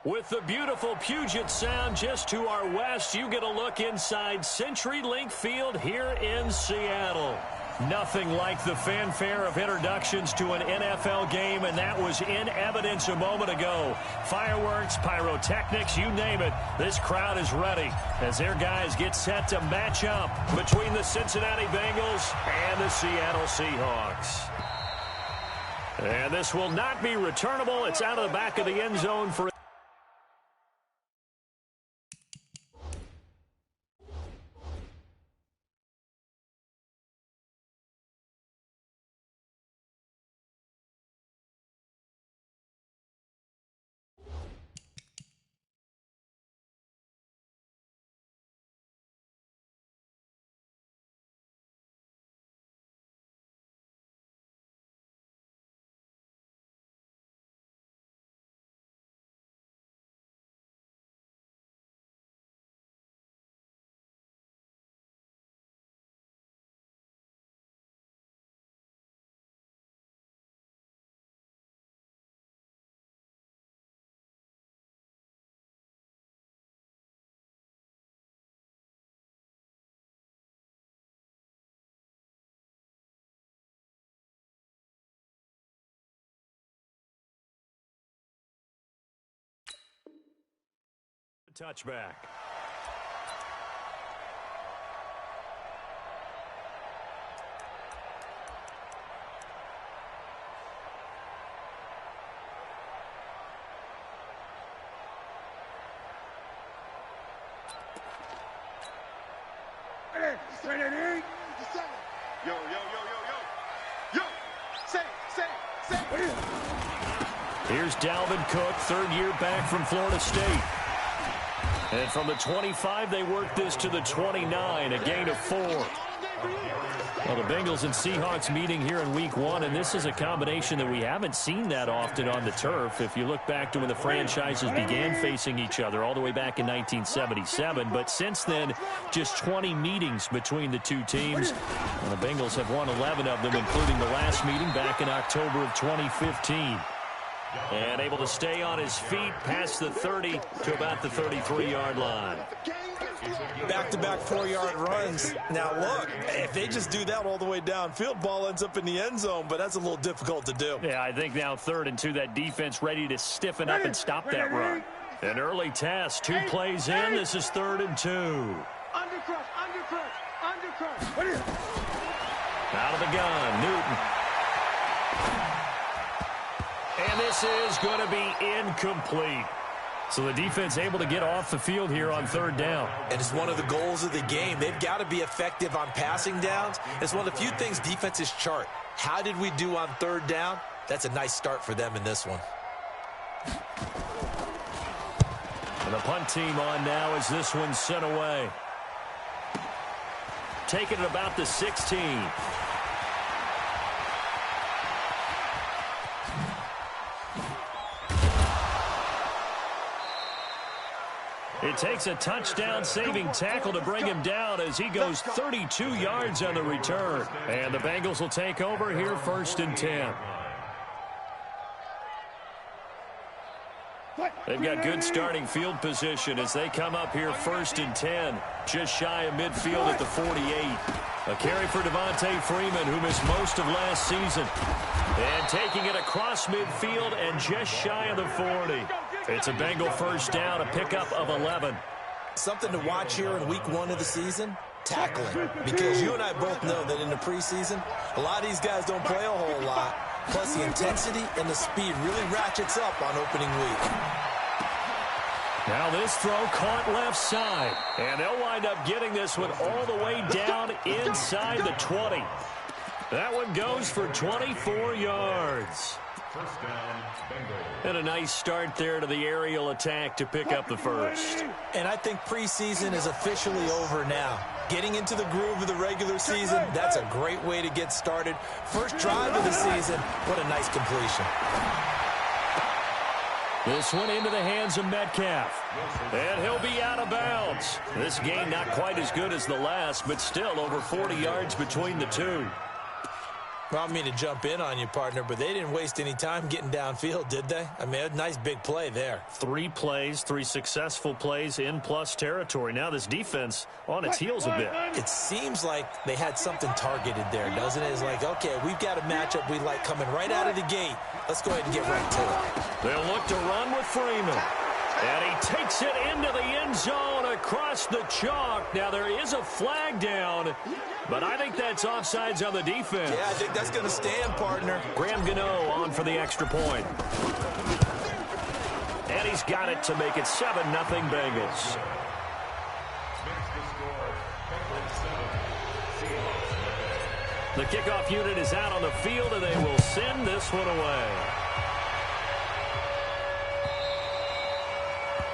With the beautiful Puget Sound just to our west, you get a look inside CenturyLink Field here in Seattle. Nothing like the fanfare of introductions to an NFL game, and that was in evidence a moment ago. Fireworks, pyrotechnics, you name it. This crowd is ready as their guys get set to match up between the Cincinnati Bengals and the Seattle Seahawks. And this will not be returnable. It's out of the back of the end zone for touchback. Here's Dalvin Cook, third year back from Florida State. And from the 25, they work this to the 29, a gain of 4. Well, the Bengals and Seahawks meeting here in Week 1, and this is a combination that we haven't seen that often on the turf. If you look back to when the franchises began facing each other all the way back in 1977. But since then, just 20 meetings between the two teams. And the Bengals have won 11 of them, including the last meeting back in October of 2015. And able to stay on his feet past the 30 to about the 33-yard line. Back-to-back 4-yard runs. Now, look, if they just do that all the way downfield, ball ends up in the end zone, but that's a little difficult to do. Yeah, I think now 3rd and 2, that defense ready to stiffen up and stop that run. An early test, 2 plays in. This is 3rd and 2. Undercrush. Out of the gun, Newton. And this is going to be incomplete. So the defense able to get off the field here on 3rd down. And it's one of the goals of the game. They've got to be effective on passing downs. It's one of the few things defenses chart. How did we do on 3rd down? That's a nice start for them in this one. And the punt team on now as this one's sent away. Taking it about the 16. It takes a touchdown-saving tackle to bring him down as he goes 32 yards on the return. And the Bengals will take over here 1st and 10. They've got good starting field position as they come up here 1st and 10. Just shy of midfield at the 48. A carry for Devontae Freeman, who missed most of last season. And taking it across midfield and just shy of the 40. It's a Bengal 1st down, a pickup of 11. Something to watch here in Week 1 of the season, tackling. Because you and I both know that in the preseason, a lot of these guys don't play a whole lot. Plus, the intensity and the speed really ratchets up on opening week. Now this throw caught left side. And they'll wind up getting this one all the way down inside the 20. That one goes for 24 yards. First down, Bengals. And a nice start there to the aerial attack to pick up the first. And I think preseason is officially over now. Getting into the groove of the regular season, that's a great way to get started. First drive of the season, what a nice completion. This one into the hands of Metcalf. And he'll be out of bounds. This game not quite as good as the last, but still over 40 yards between the two. Well, I don't mean to jump in on you, partner, but they didn't waste any time getting downfield, did they? I mean, a nice big play there. 3 plays, 3 successful plays in plus territory. Now this defense on its heels a bit. It seems like they had something targeted there, doesn't it? It's like, okay, we've got a matchup we like coming right out of the gate. Let's go ahead and get right to it. They'll look to run with Freeman. And he takes it into the end zone across the chalk. Now there is a flag down, but I think that's offsides on the defense. Yeah, I think that's going to stand, partner. Graham Gano on for the extra point. And he's got it to make it 7-0 Bengals. The kickoff unit is out on the field, and they will send this one away.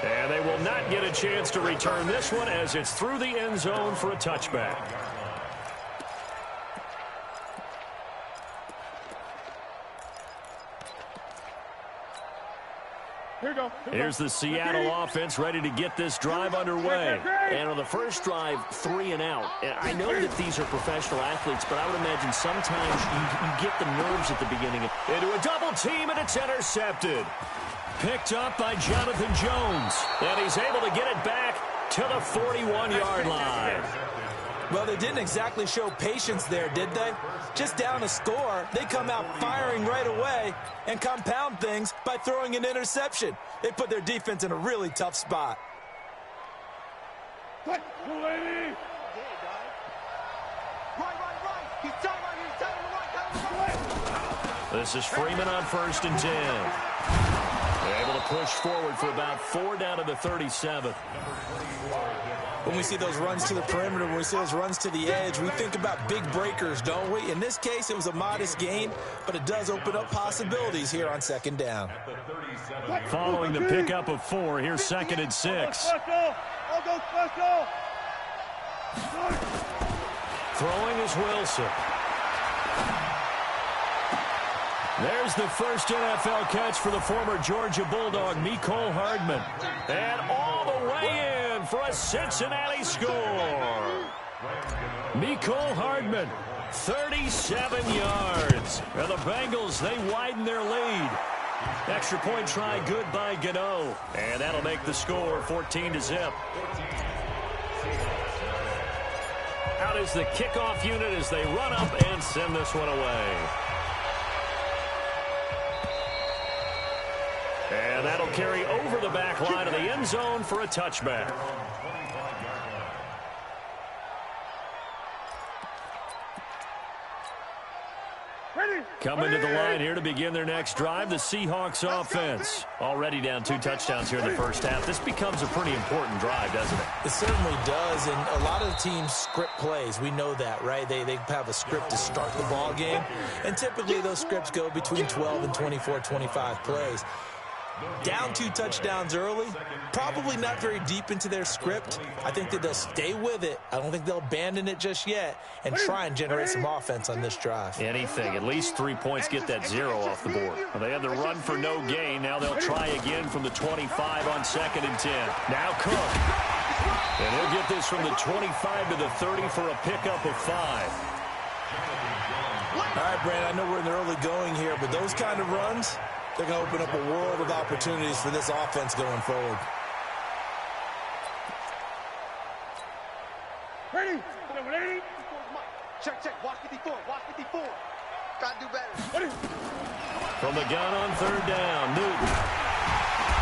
And they will not get a chance to return this one as it's through the end zone for a touchback. Here's the Seattle offense ready to get this drive underway. And on the first drive, 3 and out. And I know that these are professional athletes, but I would imagine sometimes you get the nerves at the beginning. Into a double team, and it's intercepted. Picked up by Jonathan Jones. And he's able to get it back to the 41-yard line. Well, they didn't exactly show patience there, did they? Just down a score, they come out firing right away and compound things by throwing an interception. They put their defense in a really tough spot. This is Freeman on 1st and 10. They're able to push forward for about 4 down to the 37. When we see those runs to the perimeter, when we see those runs to the edge, we think about big breakers, don't we? In this case, it was a modest gain, but it does open up possibilities here on 2nd down. Following the pickup of 4, here's 2nd and 6. Throwing is Wilson. There's the first NFL catch for the former Georgia Bulldog, Mecole Hardman. And all the way in for a Cincinnati score. Mecole Hardman, 37 yards. And the Bengals, they widen their lead. Extra point try good by Gano. And that'll make the score 14-0. Out is the kickoff unit as they run up and send this one away. And that'll carry over the back line of the end zone for a touchback. Coming to the line here to begin their next drive, the Seahawks offense. Already down 2 touchdowns here in the first half. This becomes a pretty important drive, doesn't it? It certainly does, and a lot of the teams script plays. We know that, right? They have a script to start the ball game, and typically those scripts go between 12 and 24, 25 plays. Down 2 touchdowns early, probably not very deep into their script. I think that they'll stay with it. I don't think they'll abandon it just yet and try and generate some offense on this drive. Anything, at least 3 points, get that 0 off the board. Well, they had the run for no gain. Now they'll try again from the 25 on 2nd and 10. Now Cook. And he'll get this from the 25 to the 30 for a pickup of 5. All right, Brandon, I know we're in the early going here, but those kind of runs, they're going to open up a world of opportunities for this offense going forward. Ready? Check. Watch 54. Got to do better. From the gun on 3rd down, Newton.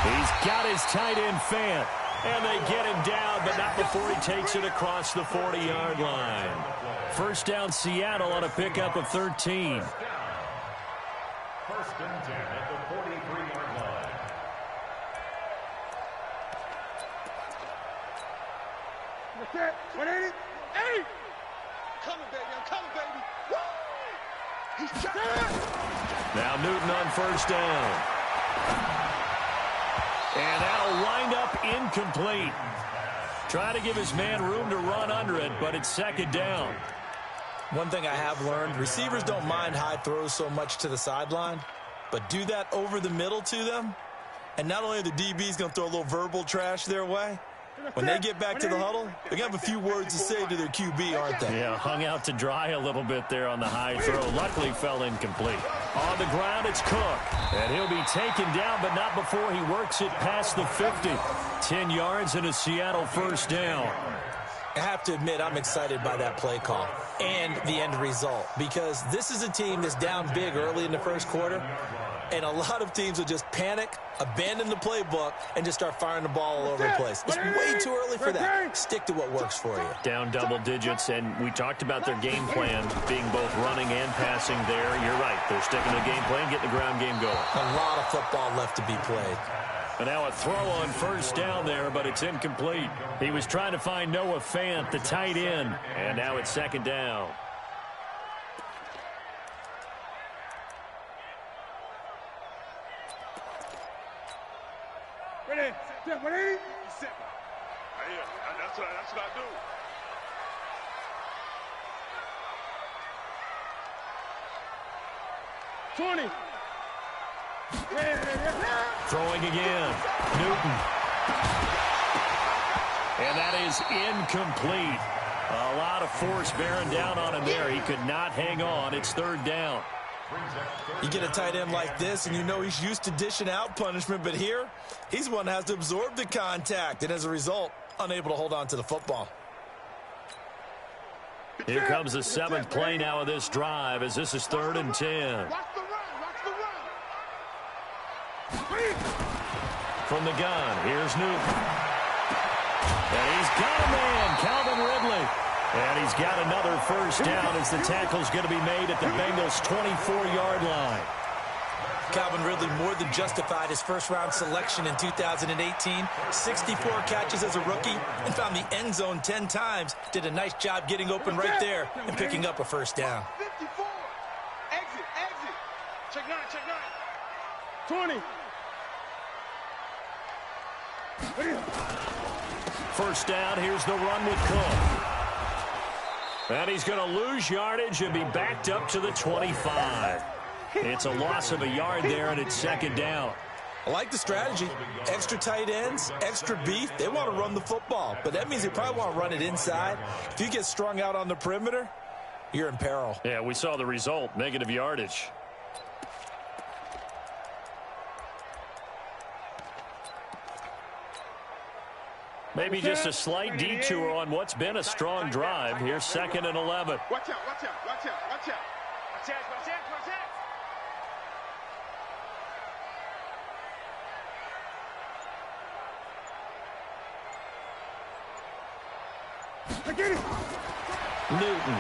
He's got his tight end Fant. And they get him down, but not before he takes it across the 40-yard line. First down, Seattle on a pickup of 13. 1st and 10 at the 43-yard line. That's it. 180. 80. Coming, baby. I'm coming, baby. Woo! He's shot. Now Newton on 1st down. And that'll wind up incomplete. Try to give his man room to run under it, but it's 2nd down. One thing I have learned, receivers don't mind high throws so much to the sideline, but do that over the middle to them, and not only are the DBs going to throw a little verbal trash their way, When they get back to the huddle, they have a few words to say to their QB, aren't they? Yeah, hung out to dry a little bit there on the high throw. Luckily fell incomplete. On the ground, it's Cook. And he'll be taken down, but not before he works it past the 50. 10 yards and a Seattle first down. I have to admit, I'm excited by that play call and the end result, because this is a team that's down big early in the first quarter, and a lot of teams will just panic, abandon the playbook, and just start firing the ball all over the place. It's way too early for that. Stick to what works for you. Down double digits, and we talked about their game plan being both running and passing there. You're right. They're sticking to the game plan, getting the ground game going. A lot of football left to be played. And now a throw on first down there, but it's incomplete. He was trying to find Noah Fant, the tight end, and now it's second down. Ready? Set, 180? Set. Yeah, that's what I do. Throwing again. Newton. And that is incomplete. A lot of force bearing down on him there. He could not hang on. It's third down. You get a tight end like this, and you know he's used to dishing out punishment, but here, he's the one that has to absorb the contact, and as a result, unable to hold on to the football. Here comes the seventh play now of this drive, as this is 3rd and 10. From the gun, here's Newton. And he's got a man, Calvin Ridley. And he's got another first down as the tackle's going to be made at the Bengals' 24-yard line. Calvin Ridley more than justified his first-round selection in 2018. 64 catches as a rookie and found the end zone 10 times. Did a nice job getting open right there and picking up a first down. 54. Exit. Check 9. 20. First down, here's the run with Cook. And he's going to lose yardage and be backed up to the 25. It's a loss of a yard there, and it's second down. I like the strategy. Extra tight ends, extra beef. They want to run the football, but that means they probably want to run it inside. If you get strung out on the perimeter, you're in peril. Yeah, we saw the result, negative yardage. Maybe just a slight detour on what's been a strong drive. Here's 2nd and 11. Watch out. Newton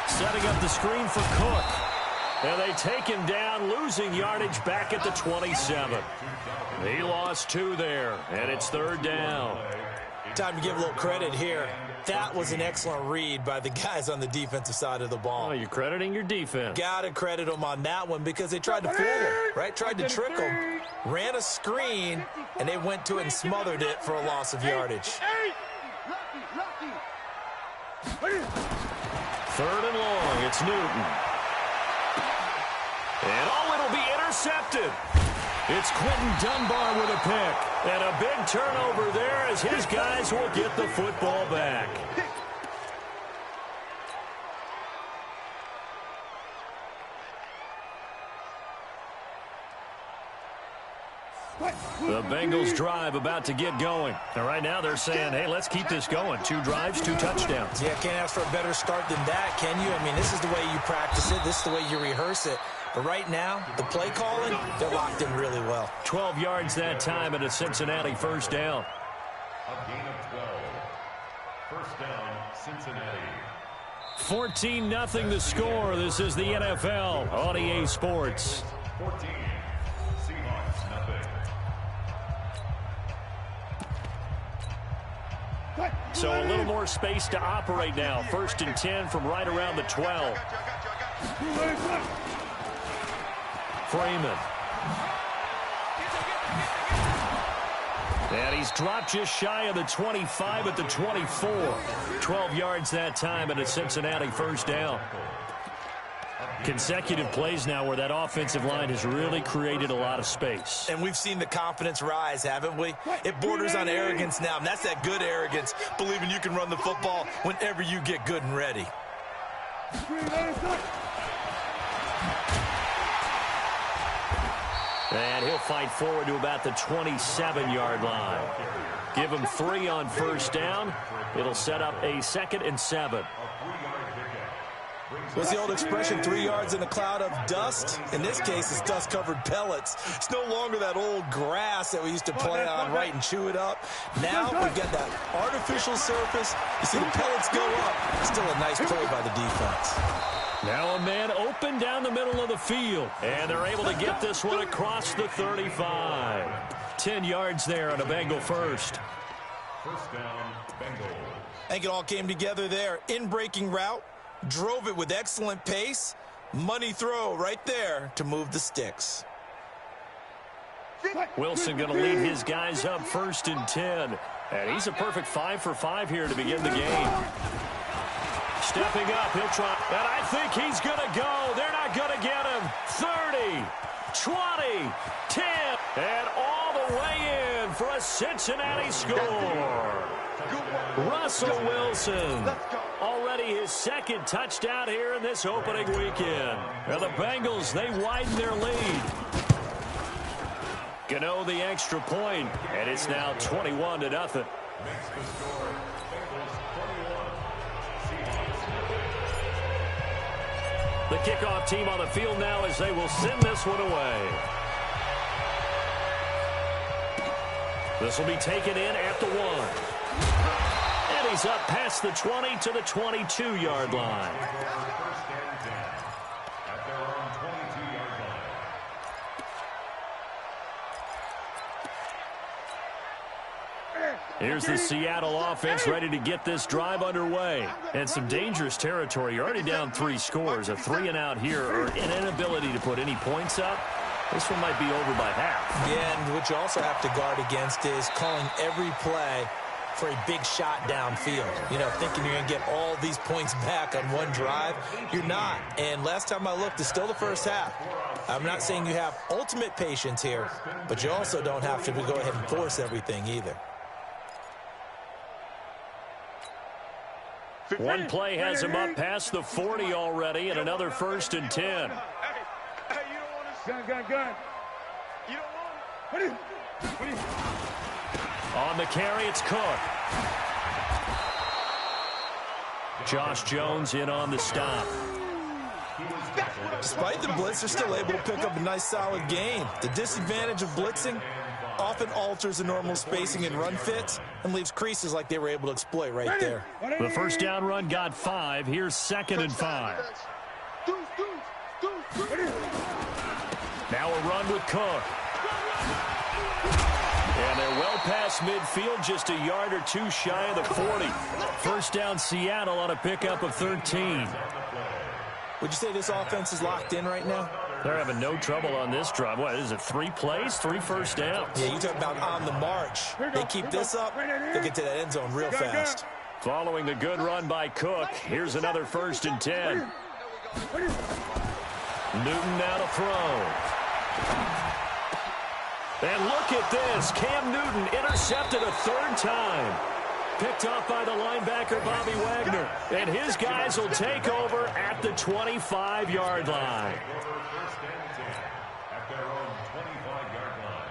setting up the screen for Cook. And they take him down, losing yardage back at the 27. He lost 2 there, and it's 3rd down. Time to give a little credit here. That was an excellent read by the guys on the defensive side of the ball. Oh, you're crediting your defense. Got to credit them on that one because they tried to fool him, right? Tried to trick him. Ran a screen, and they went to it and smothered it for a loss of yardage. 3rd and long, it's Newton. And it'll be intercepted. It's Quentin Dunbar with a pick. And a big turnover there as his guys will get the football back. The Bengals drive about to get going. And right now they're saying, hey, let's keep this going. 2 drives, 2 touchdowns. Yeah, can't ask for a better start than that, can you? I mean, this is the way you practice it. This is the way you rehearse it. But right now, the play calling, they're locked in really well. 12 yards that time and a Cincinnati first down. A gain of 12. First down, Cincinnati. 14-0 the score. This is the NFL on EA Sports. 14. Seahawks, nothing. So a little more space to operate now. 1st and 10 from right around the 12. Freeman. And he's dropped just shy of the 25 at the 24. 12 yards that time and a Cincinnati first down. Consecutive plays now where that offensive line has really created a lot of space. And we've seen the confidence rise, haven't we? It borders on arrogance now, and that's that good arrogance, believing you can run the football whenever you get good and ready. And he'll fight forward to about the 27-yard line. Give him 3 on first down. It'll set up a 2nd and 7. What's the old expression, 3 yards in a cloud of dust? In this case, it's dust-covered pellets. It's no longer that old grass that we used to play on, right, and chew it up. Now we've got that artificial surface. You see the pellets go up. Still a nice play by the defense. Now a man open down the middle of the field. And they're able to get this one across the 35. 10 yards there on a Bengal first. First down, Bengals. I think it all came together there. In-breaking route. Drove it with excellent pace. Money throw right there to move the sticks. Wilson going to lead his guys up 1st and 10. And he's a perfect 5 for 5 here to begin the game. Stepping up, he'll try. And I think he's going to go. They're not going to get him. 30, 20, 10. And all the way in for a Cincinnati score. Russell Wilson. Already his 2nd touchdown here in this opening weekend. And the Bengals, they widen their lead. Gano the extra point, and it's now 21-0. Next to score, Bengals 21. The kickoff team on the field now as they will send this one away. This will be taken in at the 1. And he's up past the 20 to the 22-yard line. First and 10 at their own 22-yard line. Here's the Seattle offense ready to get this drive underway. And some dangerous territory. You're already down 3 scores. A 3-and-out here or an inability to put any points up. This one might be over by half. Yeah, and what you also have to guard against is calling every play for a big shot downfield. You know, thinking you're going to get all these points back on one drive. You're not. And last time I looked, it's still the first half. I'm not saying you have ultimate patience here, but you also don't have to go ahead and force everything either. One play has him up past the 40 already, and another 1st and 10. Hey, you don't want to... Gun. You don't want it. On the carry, it's Cook. Josh Jones in on the stop. Despite the blitz, they're still able to pick up a nice, solid gain. The disadvantage of blitzing often alters the normal spacing and run fits and leaves creases like they were able to exploit right there. The first down run got 5. Here's 2nd and 5. Now a run with Cook. And they're well past midfield, just a yard or 2 shy of the 40. First down Seattle on a pickup of 13. Would you say this offense is locked in right now? They're having no trouble on this drive. What is it, 3 plays, 3 first downs? Yeah, you talk about on the march. They keep this up, they'll get to that end zone real fast. Following the good run by Cook, here's another 1st and 10. Newton now to throw. And look at this. Cam Newton intercepted a 3rd time. Picked off by the linebacker, Bobby Wagner. And his guys will take over at the 25-yard line. First and 10 at their own 25-yard line.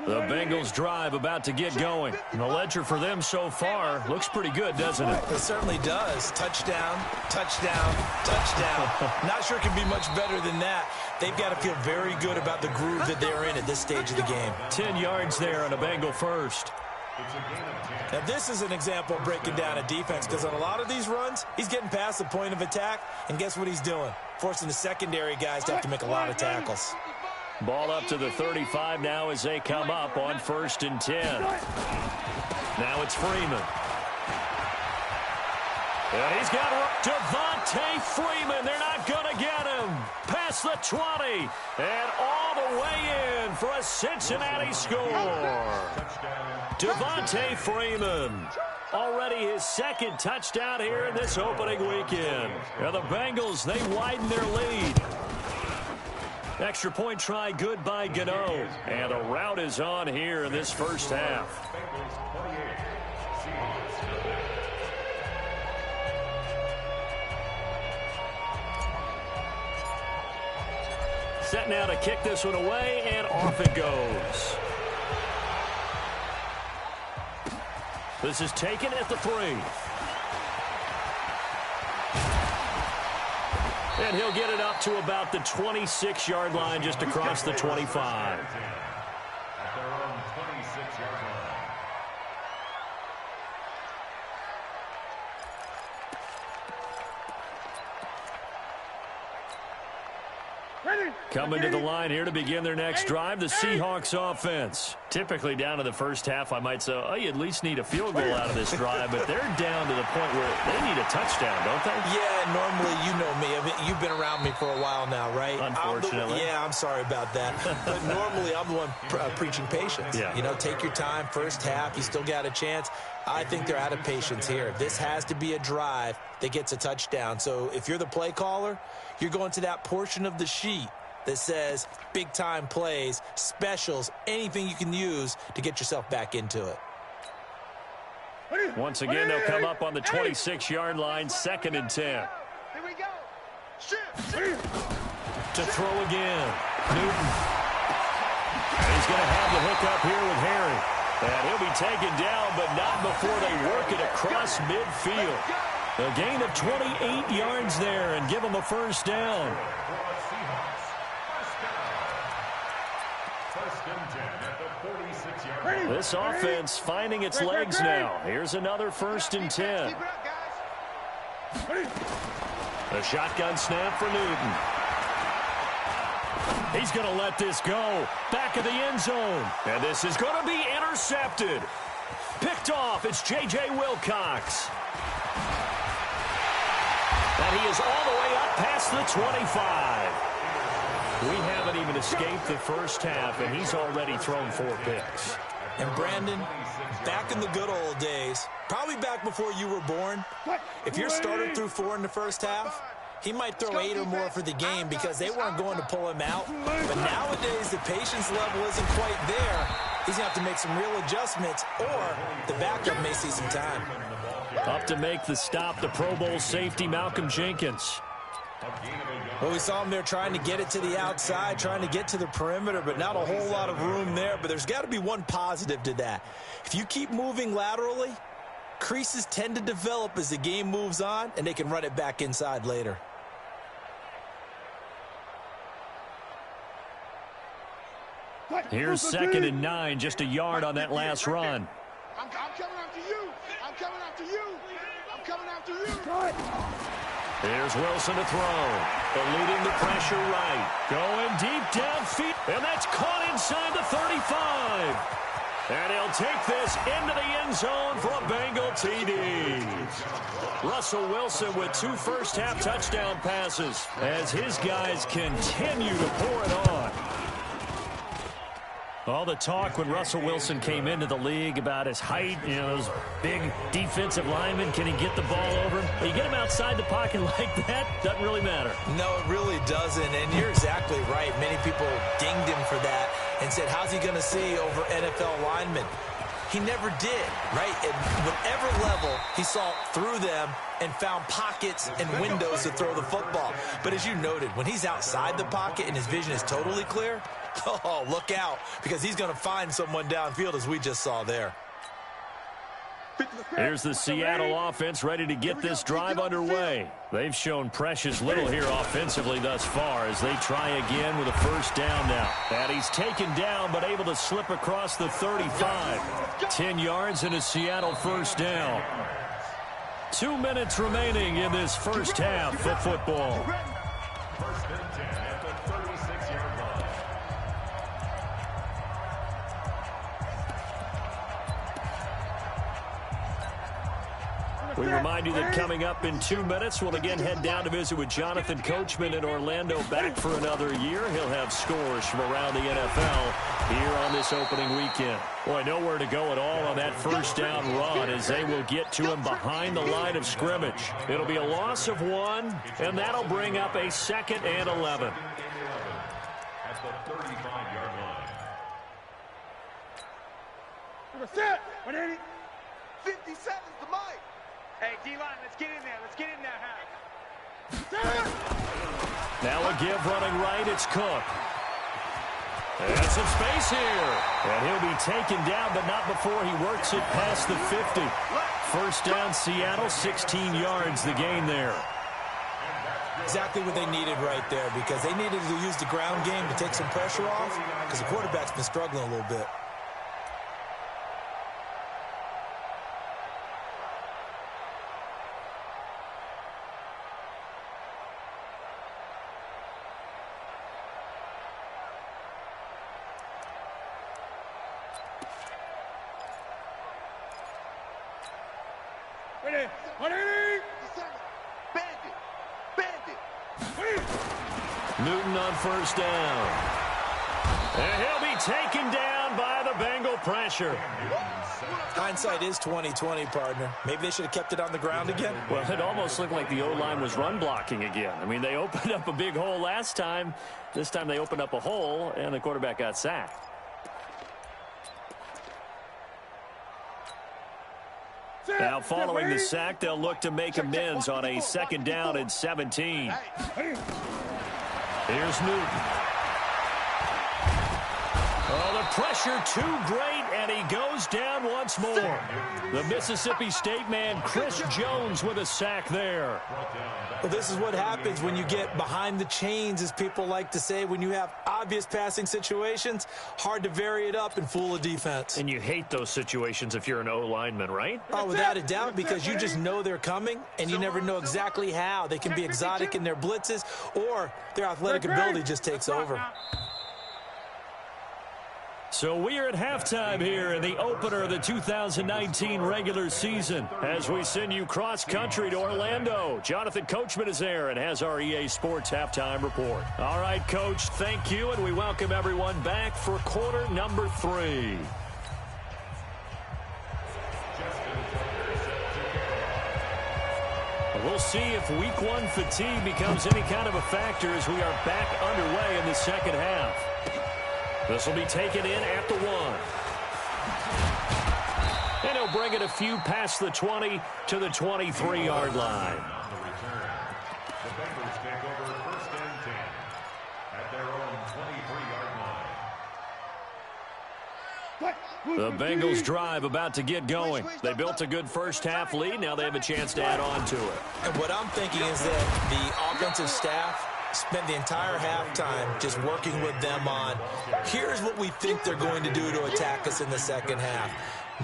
The Bengals drive about to get going. And the ledger for them so far looks pretty good, doesn't it? It certainly does. Touchdown, touchdown, touchdown. Not sure it can be much better than that. They've got to feel very good about the groove that they're in at this stage of the game. 10 yards there on a Bengal first. Now, this is an example of breaking down a defense because on a lot of these runs, he's getting past the point of attack, and guess what he's doing? Forcing the secondary guys to have to make a lot of tackles. Ball up to the 35 now as they come up on 1st and 10. Now it's Freeman. And he's got Devontae Freeman. They're not going to get him. past the 20 and all the way in for a Cincinnati score. Devontae Freeman. Already his second touchdown here in this opening weekend. And the Bengals, they widen their lead. Extra point try good by Gano. And the rout is on here in this first half. Set now to kick this one away, and off it goes. This is taken at the 3. And he'll get it up to about the 26-yard line, just across the 25. At their own 26-yard line. Coming to the line here to begin their next drive, the Seahawks offense. Typically down to the first half, I might say, oh, you at least need a field goal out of this drive, but they're down to the point where they need a touchdown, don't they? Yeah, normally, you know me. I mean, you've been around me for a while now, right? Unfortunately. I'm sorry about that. But normally, I'm the one preaching patience. Yeah. You know, take your time, first half, you still got a chance. I think they're out of patience here. This has to be a drive that gets a touchdown. So if you're the play caller, you're going to that portion of the sheet that says big-time plays, specials, anything you can use to get yourself back into it. Once again, they'll come up on the 26-yard line, 2nd and 10. Here we go. To throw again, Newton. And he's going to have the hook up here with Harry. And he'll be taken down, but not before they work it across midfield. A gain of 28 yards there and give them a first down. This offense finding its legs now. Here's another 1st and 10. A shotgun snap for Newton. He's going to let this go. Back of the end zone. And this is going to be intercepted. Picked off. It's J.J. Wilcox. And he is all the way up past the 25. We haven't even escaped the first half, and he's already thrown 4 picks. And Brandon, back in the good old days, probably back before you were born, if your starter threw 4 in the first half, he might throw 8 or more for the game because they weren't going to pull him out. But nowadays, the patience level isn't quite there. He's going to have to make some real adjustments, or the backup may see some time. Up to make the stop, the Pro Bowl safety, Malcolm Jenkins. Well, we saw him there trying to get it to the outside, trying to get to the perimeter, but not a whole lot of room there. But there's got to be one positive to that. If you keep moving laterally, creases tend to develop as the game moves on, and they can run it back inside later. Here's 2nd and 9, just a yard on that last run. I'm coming after you. I'm coming after you. I'm coming after you. Here's Wilson to throw. Eluding the pressure right. Going deep downfield. And that's caught inside the 35. And he'll take this into the end zone for a Bengal TD. Russell Wilson with 2 first-half touchdown passes as his guys continue to pour it on. All the talk when Russell Wilson came into the league about his height, you know, those big defensive linemen, can he get the ball over him? You get him outside the pocket like that, doesn't really matter. No, it really doesn't, and you're exactly right. Many people dinged him for that and said, how's he going to see over NFL linemen? He never did, right? At whatever level, he saw through them and found pockets and windows to throw the football. But as you noted, when he's outside the pocket and his vision is totally clear, oh, look out, because he's going to find someone downfield, as we just saw there. Here's the Seattle offense ready to get this drive underway. They've shown precious little here offensively thus far as they try again with a first down now. And he's taken down but able to slip across the 35. 10 yards and a Seattle first down. 2 minutes remaining in this first half of football. First and 10 at the 36-yard line. We remind you that coming up in 2 minutes, we'll again head down to visit with Jonathan Coachman in Orlando, back for another year. He'll have scores from around the NFL here on this opening weekend. Boy, nowhere to go at all on that first down run as they will get to him behind the line of scrimmage. It'll be a loss of 1, and that'll bring up a 2nd and 11. At the 35-yard line. Set. 180. 50 seconds to Mike. Hey, D-line, let's get in there. Let's get in there, half. Now a give running right. It's Cook. And some space here. And he'll be taken down, but not before he works it past the 50. First down, Seattle, 16 yards, the gain there. Exactly what they needed right there, because they needed to use the ground game to take some pressure off, because the quarterback's been struggling a little bit. Ready. 180. Newton on first down. And he'll be taken down by the Bengal pressure. Hindsight is 20/20, partner. Maybe they should have kept it on the ground again. Well, it almost looked like the O-line was run blocking again. I mean, they opened up a big hole last time. This time they opened up a hole, and the quarterback got sacked. Now, following the sack, they'll look to make amends on a 2nd down and 17. Here's Newton. Oh, the pressure too great, and he goes down once more. The Mississippi State man, Chris Jones, with a sack there. Well, this is what happens when you get behind the chains, as people like to say. When you have obvious passing situations, hard to vary it up and fool a defense. And you hate those situations if you're an O-lineman, right? Oh, without a doubt, because you just know they're coming, and you never know exactly how. They can be exotic in their blitzes, or their athletic ability just takes over. So we are at halftime here in the opener of the 2019 regular season. As we send you cross-country to Orlando, Jonathan Coachman is there and has our EA Sports halftime report. All right, Coach, thank you, and we welcome everyone back for quarter number 3. We'll see if week 1 fatigue becomes any kind of a factor as we are back underway in the second half. This will be taken in at the 1. And he'll bring it a few past the 20 to the 23-yard line. On the return, the Bengals take over 1st and 10 at their own 23-yard line. The Bengals drive about to get going. They built a good first half lead. Now they have a chance to add on to it. And what I'm thinking is that the offensive staff spent the entire halftime just working with them on, here's what we think they're going to do to attack us in the second half.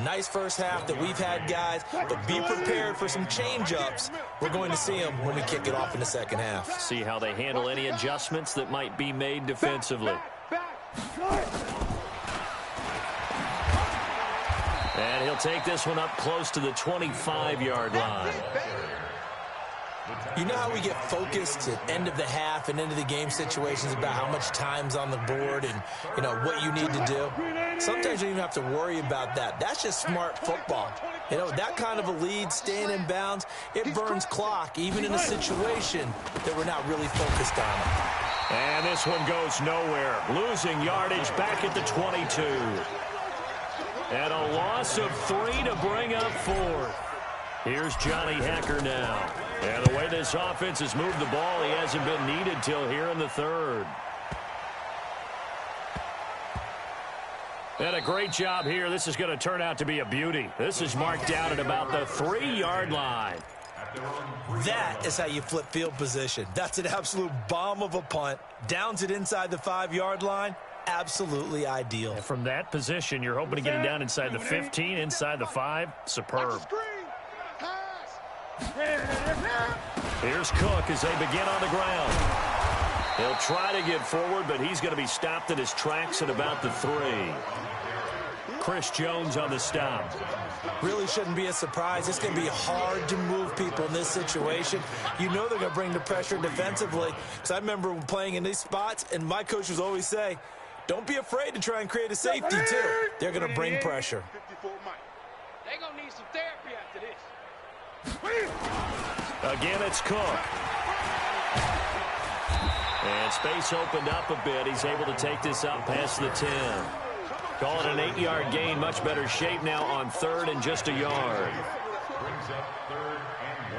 Nice first half that we've had, guys, but be prepared for some change-ups. We're going to see them when we kick it off in the second half. See how they handle any adjustments that might be made defensively. And he'll take this one up close to the 25-yard line. You know how we get focused at end of the half and into the game situations about how much time's on the board and, you know, what you need to do? Sometimes you don't even have to worry about that. That's just smart football. You know, that kind of a lead, staying in bounds, it burns clock, even in a situation that we're not really focused on it. And this one goes nowhere. Losing yardage back at the 22. And a loss of 3 to bring up 4. Here's Johnny Hacker now. And the way this offense has moved the ball, he hasn't been needed till here in the 3rd. And a great job here. This is going to turn out to be a beauty. This is marked down at about the 3-yard line. That is how you flip field position. That's an absolute bomb of a punt. Downs it inside the 5-yard line. Absolutely ideal. And from that position, you're hoping to get it down inside the 15, inside the 5. Superb. Here's Cook as they begin on the ground. He'll try to get forward, but he's going to be stopped in his tracks at about the 3. Chris Jones on the stop. Really shouldn't be a surprise. It's going to be hard to move people in this situation. You know they're going to bring the pressure defensively. Because I remember playing in these spots, and my coaches always say, don't be afraid to try and create a safety, too. They're going to bring pressure. They're going to need some therapy after this. Again, it's Cook. And space opened up a bit. He's able to take this up past the 10. Call it an 8-yard gain. Much better shape now on 3rd and just a yard. Brings up 3rd and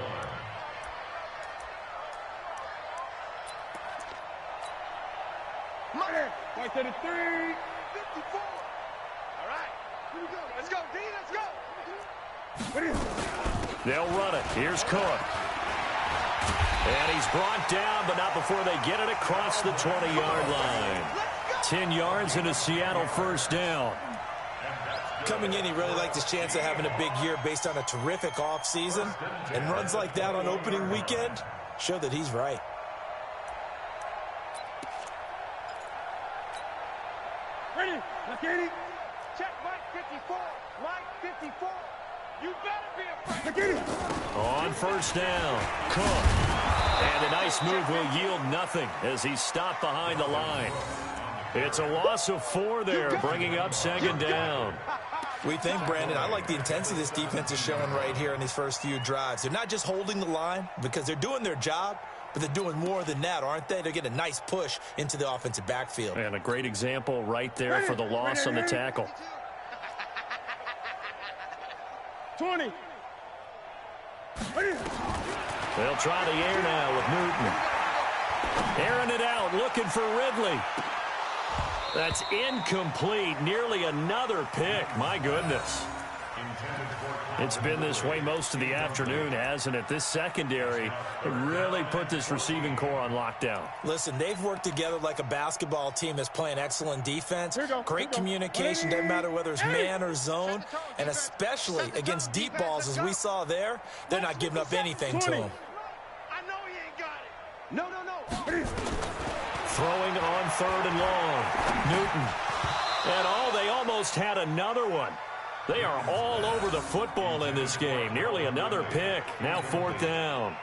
1. Money. Point to the 3. 54. All right. Here we go. Let's go, D. Let's go. They'll run it. Here's Cook. And he's brought down, but not before they get it across the 20-yard line. 10 yards and a Seattle first down. Coming in, he really liked his chance of having a big year based on a terrific offseason. And runs like that on opening weekend show that he's right. Ready. Let's get it. Check Mike 54. Mike 54. You better be afraid. Let's get it. On first down, Cook. And a nice move will yield nothing as he's stopped behind the line. It's a loss of 4 there, bringing up 2nd down. We think, Brandon, I like the intensity this defense is showing right here in these first few drives. They're not just holding the line because they're doing their job, but they're doing more than that, aren't they? They're getting a nice push into the offensive backfield. And a great example right there for the loss on the tackle. 20. They'll try the air now with Newton. Airing it out, looking for Ridley. That's incomplete. Nearly another pick. My goodness. It's been this way most of the afternoon, hasn't it? This secondary really put this receiving core on lockdown. Listen, they've worked together like a basketball team that's playing excellent defense. Great communication, doesn't matter whether it's man or zone. And especially against deep balls, as we saw there, they're not giving up anything to them. I know he ain't got it. No. Throwing on 3rd and long. Newton. And they almost had another one. They are all over the football in this game. Nearly another pick. Now 4th down.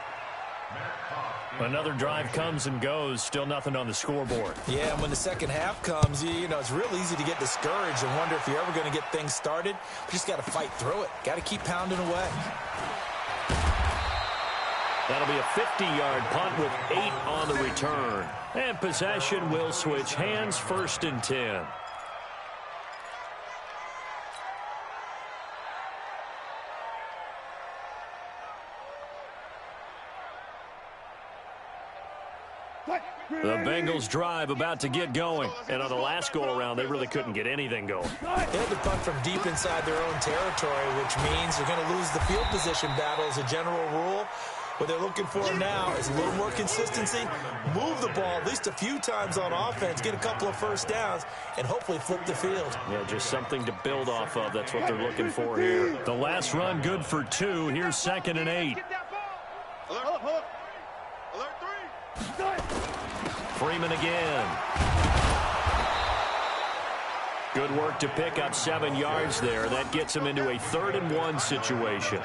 Another drive comes and goes. Still nothing on the scoreboard. Yeah, and when the second half comes, you know, it's real easy to get discouraged and wonder if you're ever going to get things started. You just got to fight through it. Got to keep pounding away. That'll be a 50-yard punt with 8 on the return. And possession will switch hands, 1st and 10. The Bengals drive about to get going. And on the last go-around, they really couldn't get anything going. They had to punt from deep inside their own territory, which means they're going to lose the field position battle as a general rule. What they're looking for now is a little more consistency, move the ball at least a few times on offense, get a couple of first downs, and hopefully flip the field. Yeah, just something to build off of. That's what they're looking for here. The last run good for 2. Here's 2nd and 8. Get that ball. Alert 3. Freeman again. Good work to pick up 7 yards there. That gets him into a 3rd and 1 situation.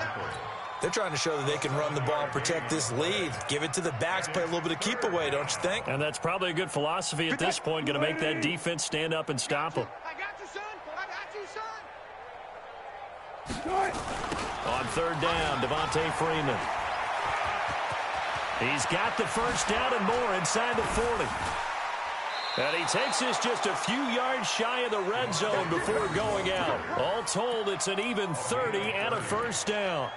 They're trying to show that they can run the ball and protect this lead. Give it to the backs, play a little bit of keep away, don't you think? And that's probably a good philosophy at this point, going to make that defense stand up and stop them. I got you, son. I got you, son. On 3rd down, Devontae Freeman. He's got the first down and more inside the 40. And he takes this just a few yards shy of the red zone before going out. All told, it's an even 30 and a first down.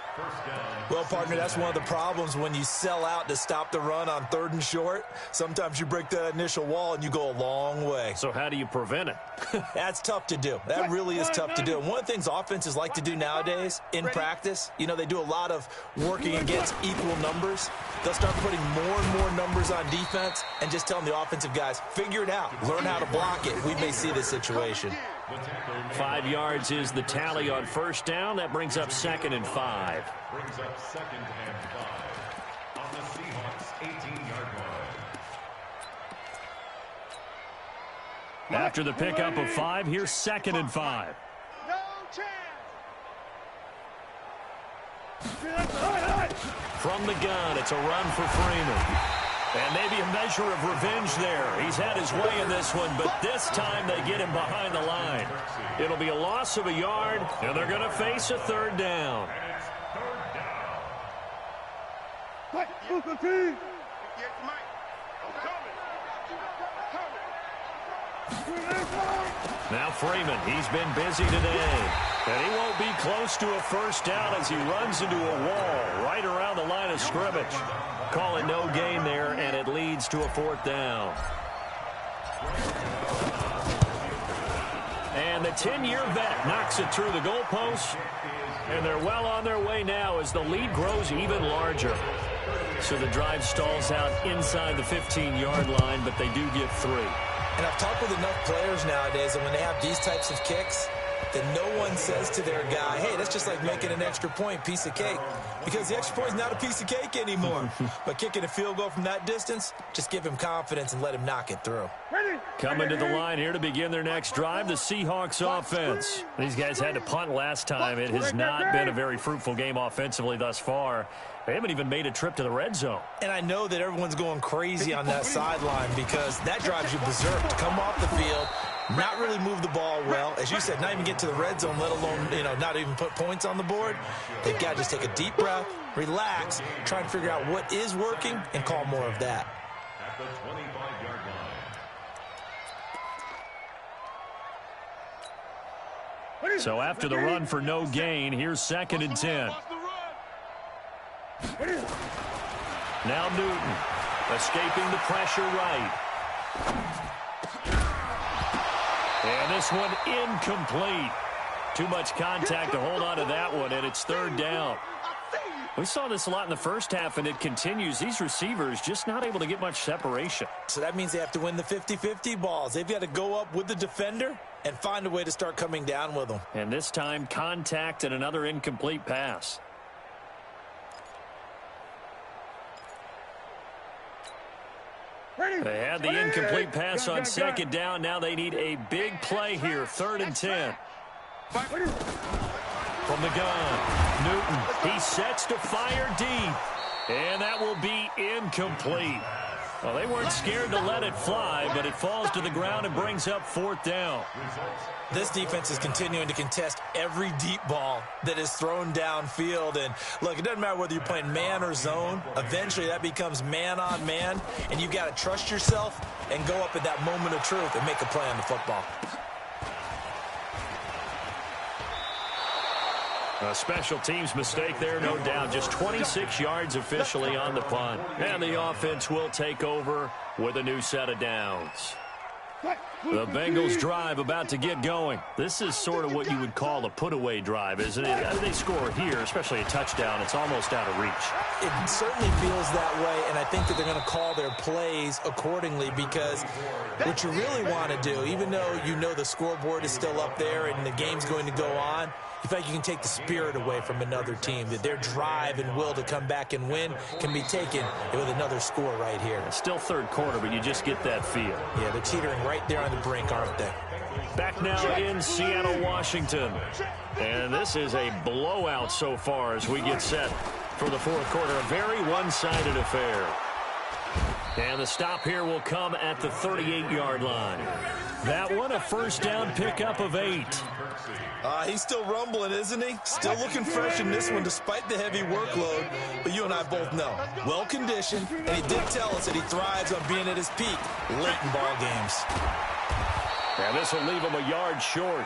Well, partner, that's one of the problems when you sell out to stop the run on 3rd and short. Sometimes you break that initial wall and you go a long way. So how do you prevent it? That's tough to do. That really is tough to do. And one of the things offenses like to do nowadays in practice, you know, they do a lot of working against equal numbers. They'll start putting more and more numbers on defense and just telling the offensive guys, figure it out. Learn how to block it. We may see this situation. 5 yards is the tally on first down. That brings up 2nd and 5. Brings up 2nd and 5 on the Seahawks 18-yard line. After the pickup of 5, here's 2nd and 5. No. From the gun, it's a run for Freeman. And maybe a measure of revenge there. He's had his way in this one, but this time they get him behind the line. It'll be a loss of a yard, and they're going to face a third down. Now Freeman, he's been busy today. And he won't be close to a first down as he runs into a wall right around the line of scrimmage. Call it no gain there, and it leads to a fourth down. And the 10-year vet knocks it through the goalpost. And they're well on their way now as the lead grows even larger. So the drive stalls out inside the 15-yard line, but they do get 3. And I've talked with enough players nowadays, and when they have these types of kicks, that no one says to their guy, hey, that's just like making an extra point, piece of cake. Because the extra point is not a piece of cake anymore. But kicking a field goal from that distance, just give him confidence and let him knock it through. Coming to the line here to begin their next drive, the Seahawks offense. These guys had to punt last time. It has not been a very fruitful game offensively thus far. They haven't even made a trip to the red zone. And I know that everyone's going crazy on that sideline because that drives you berserk to come off the field, not really move the ball well. As you said, not even get to the red zone, let alone, not even put points on the board. They've got to just take a deep breath, relax, try and figure out what is working, and call more of that. At the 25-yard line. So after the run for no gain, here's 2nd and 10. Now Newton, escaping the pressure right. And this one incomplete. Too much contact to hold on to that one, and it's 3rd down. We saw this a lot in the first half, and it continues. These receivers just not able to get much separation. So that means they have to win the 50-50 balls. They've got to go up with the defender and find a way to start coming down with them. And this time, contact and another incomplete pass. They had the incomplete pass on 2nd down. Now they need a big play here. 3rd and 10. From the gun, Newton, he sets to fire deep. And that will be incomplete. Well, they weren't scared to let it fly, but it falls to the ground and brings up 4th down. This defense is continuing to contest every deep ball that is thrown downfield. And, look, it doesn't matter whether you're playing man or zone. Eventually, that becomes man on man, and you've got to trust yourself and go up at that moment of truth and make a play on the football. A special teams mistake there, no doubt. Just 26 yards officially on the punt. And the offense will take over with a new set of downs. The Bengals drive about to get going. This is sort of what you would call a put-away drive, isn't it? As they score here, especially a touchdown, it's almost out of reach. It certainly feels that way, and I think that they're going to call their plays accordingly because what you really want to do, even though you know the scoreboard is still up there and the game's going to go on, you feel like you can take the spirit away from another team, that their drive and will to come back and win can be taken with another score right here. It's still 3rd quarter, but you just get that feel. Yeah, they're teetering right there on the brink, aren't they? Back now in Seattle, Washington. And this is a blowout so far as we get set for the 4th quarter. A very one-sided affair. And the stop here will come at the 38-yard line. That one, a first down pickup of 8. He's still rumbling, isn't he? Still looking fresh in this one despite the heavy workload. But you and I both know, well-conditioned, and he did tell us that he thrives on being at his peak late in ball games. And this will leave him a yard short.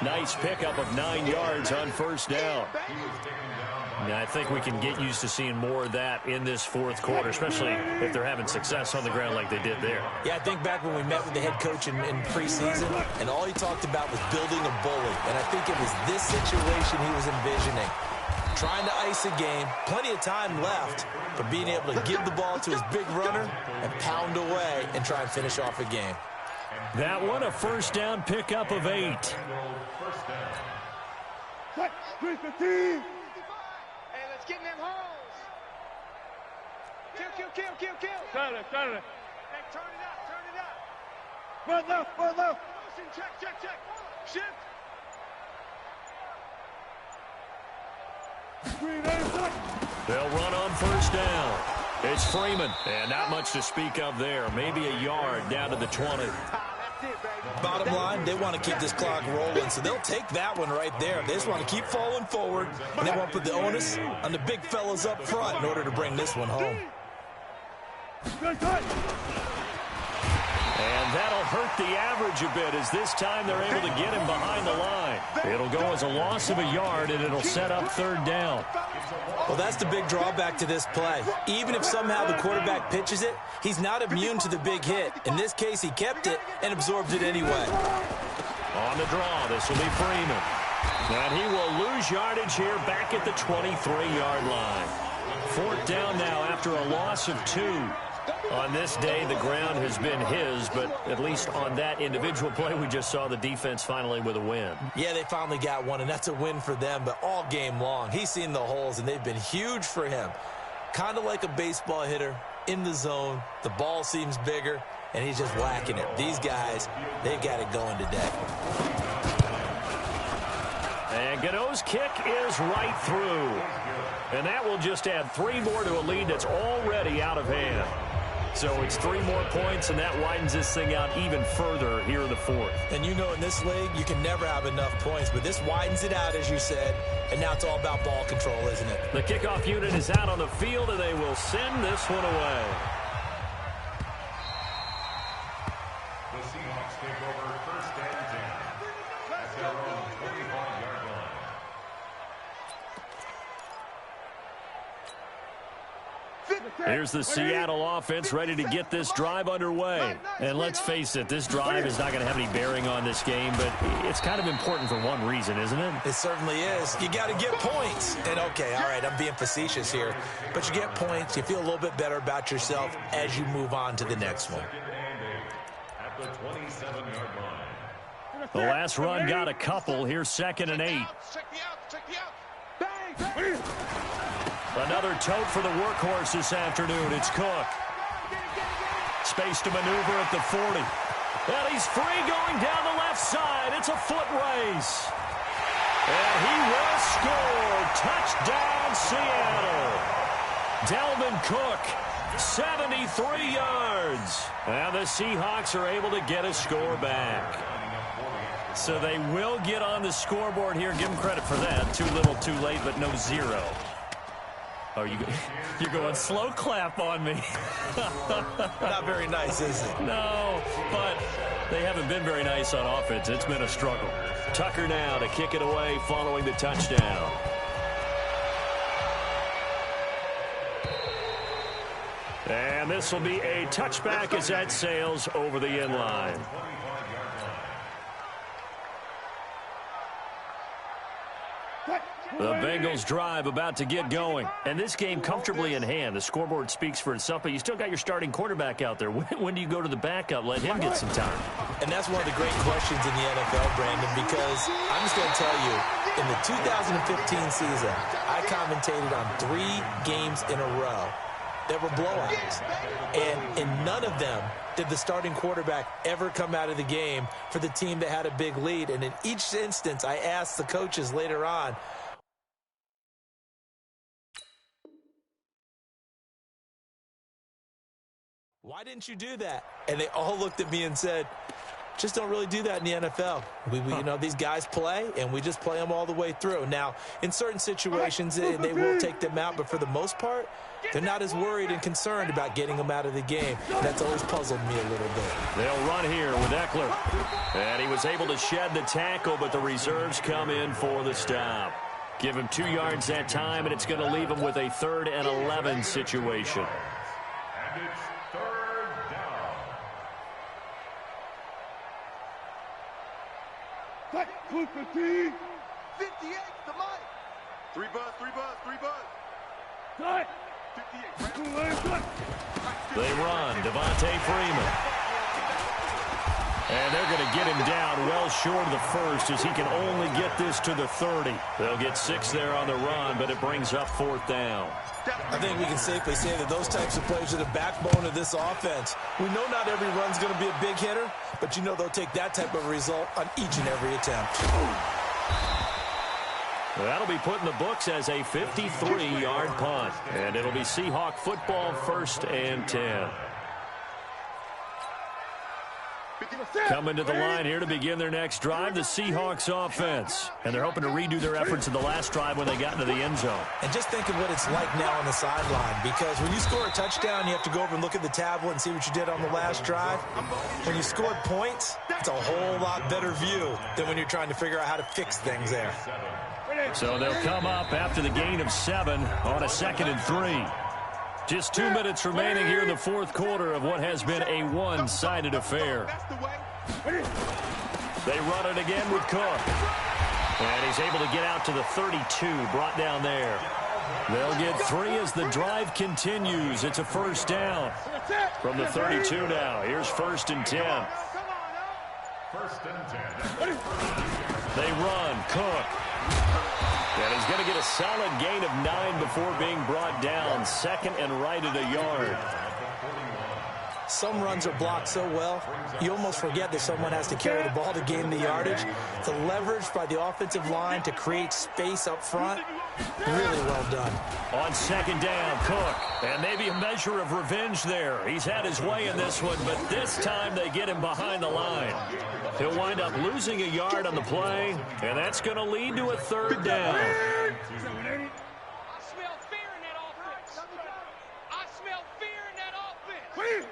Nice pickup of 9 yards on first down. And I think we can get used to seeing more of that in this 4th quarter, especially if they're having success on the ground like they did there. Yeah, I think back when we met with the head coach in preseason, and all he talked about was building a bully. And I think it was this situation he was envisioning. Trying to ice a game, plenty of time left, but being able to give the ball to his big runner and pound away and try and finish off a game. That one, a first down pickup of 8. Get in them holes. Kill. Turn it. Hey, turn it up. Run left. Check. Shift. They'll run on first down. It's Freeman, and not much to speak of there. Maybe a yard down to the 20. Bottom line, they want to keep this clock rolling, so they'll take that one right there. They just want to keep falling forward, and they want to put the onus on the big fellas up front in order to bring this one home. And that'll hurt the average a bit, as this time they're able to get him behind the line. It'll go as a loss of a yard, and it'll set up third down. Well, that's the big drawback to this play. Even if somehow the quarterback pitches it, he's not immune to the big hit. In this case, he kept it and absorbed it anyway. On the draw, this will be Freeman. And he will lose yardage here back at the 23-yard line. Fourth down now after a loss of 2. On this day, the ground has been his, but at least on that individual play, we just saw the defense finally with a win. Yeah, they finally got one, and that's a win for them, but all game long, he's seen the holes, and they've been huge for him. Kind of like a baseball hitter in the zone. The ball seems bigger, and he's just whacking it. These guys, they got it going today. And Gano's kick is right through. And that will just add 3 more to a lead that's already out of hand. So it's 3 more points, and that widens this thing out even further here in the fourth. And you know in this league, you can never have enough points, but this widens it out, as you said, and now it's all about ball control, isn't it? The kickoff unit is out on the field, and they will send this one away. The Seahawks take over first and 10 at their own 25-yard line. Here's the Seattle offense ready to get this drive underway. And let's face it, this drive is not going to have any bearing on this game, but it's kind of important for one reason, isn't it? It certainly is. You got to get points. And, okay, all right, I'm being facetious here, but you get points, you feel a little bit better about yourself as you move on to the next one. At the 27-yard line. The last run got a couple. Here's 2nd and 8. Another tote for the workhorse this afternoon. It's Cook. Space to maneuver at the 40. And he's free going down the left side. It's a foot race. And he will score. Touchdown, Seattle. Dalvin Cook, 73 yards. And the Seahawks are able to get a score back. So they will get on the scoreboard here. Give them credit for that. Too little, too late, but no 0. Oh, you're going slow clap on me. Not very nice, is it? No, but they haven't been very nice on offense. It's been a struggle. Tucker now to kick it away following the touchdown. And this will be a touchback as that sails over the end line. The Bengals drive about to get going. And this game comfortably in hand. The scoreboard speaks for itself, but you still got your starting quarterback out there. When do you go to the backup? Let him get some time. And that's one of the great questions in the NFL, Brandon, because I'm just going to tell you, in the 2015 season, I commentated on 3 games in a row that were blowouts. And in none of them did the starting quarterback ever come out of the game for the team that had a big lead. And in each instance, I asked the coaches later on, why didn't you do that? And they all looked at me and said, just don't really do that in the NFL. We you know, these guys play, and we just play them all the way through. Now, in certain situations, they will take them out, but for the most part, they're not as worried and concerned about getting them out of the game. That's always puzzled me a little bit. They'll run here with Eckler. And he was able to shed the tackle, but the reserves come in for the stop. Give him 2 yards that time, and it's going to leave him with a 3rd and 11 situation. And it's 3rd down. Cut, 58 to Mike. 3 buzz. Cut. 58. They run. Devontae Freeman. And they're going to get him down well short of the first as he can only get this to the 30. They'll get 6 there on the run, but it brings up 4th down. I think we can safely say that those types of plays are the backbone of this offense. We know not every run's going to be a big hitter, but you know they'll take that type of result on each and every attempt. That'll be put in the books as a 53-yard punt. And it'll be Seahawk football, 1st and 10. Coming to the line here to begin their next drive, the Seahawks offense. And they're hoping to redo their efforts in the last drive when they got into the end zone. And just think of what it's like now on the sideline, because when you score a touchdown, you have to go over and look at the tablet and see what you did on the last drive. When you scored points, it's a whole lot better view than when you're trying to figure out how to fix things there. So they'll come up after the gain of 7 on a 2nd and 3. Just 2 minutes remaining here in the fourth quarter of what has been a one-sided affair. They run it again with Cook. And he's able to get out to the 32, brought down there. They'll get 3 as the drive continues. It's a first down from the 32 now. Here's 1st and 10. 1st and 10. They run. Cook. And he's going to get a solid gain of 9 before being brought down. 2nd and right at a yard. Some runs are blocked so well, you almost forget that someone has to carry the ball to gain the yardage. The leverage by the offensive line to create space up front, really well done. On 2nd down, Cook. And maybe a measure of revenge there. He's had his way in this one, but this time they get him behind the line. He'll wind up losing a yard on the play, and that's going to lead to a 3rd down. I smell fear in that offense. I smell fear in that offense.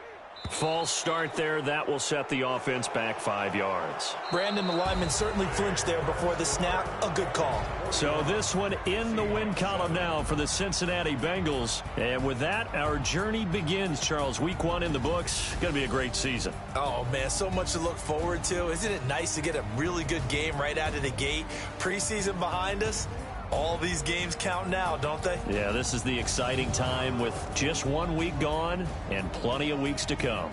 False start there. That will set the offense back 5 yards. Brandon, the lineman certainly flinched there before the snap. A good call. So this one in the win column now for the Cincinnati Bengals. And with that, our journey begins, Charles. Week 1 in the books. Going to be a great season. Oh, man, so much to look forward to. Isn't it nice to get a really good game right out of the gate? Preseason behind us. All these games count now, don't they? Yeah, this is the exciting time with just 1 week gone and plenty of weeks to come.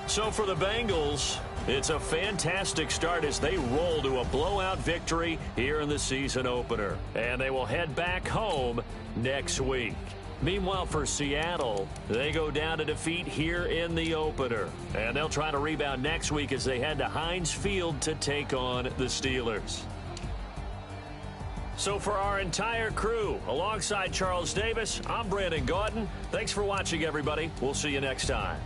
So for the Bengals, it's a fantastic start as they roll to a blowout victory here in the season opener. And they will head back home next week. Meanwhile, for Seattle, they go down to defeat here in the opener. And they'll try to rebound next week as they head to Heinz Field to take on the Steelers. So for our entire crew, alongside Charles Davis, I'm Brandon Gaudin. Thanks for watching, everybody. We'll see you next time.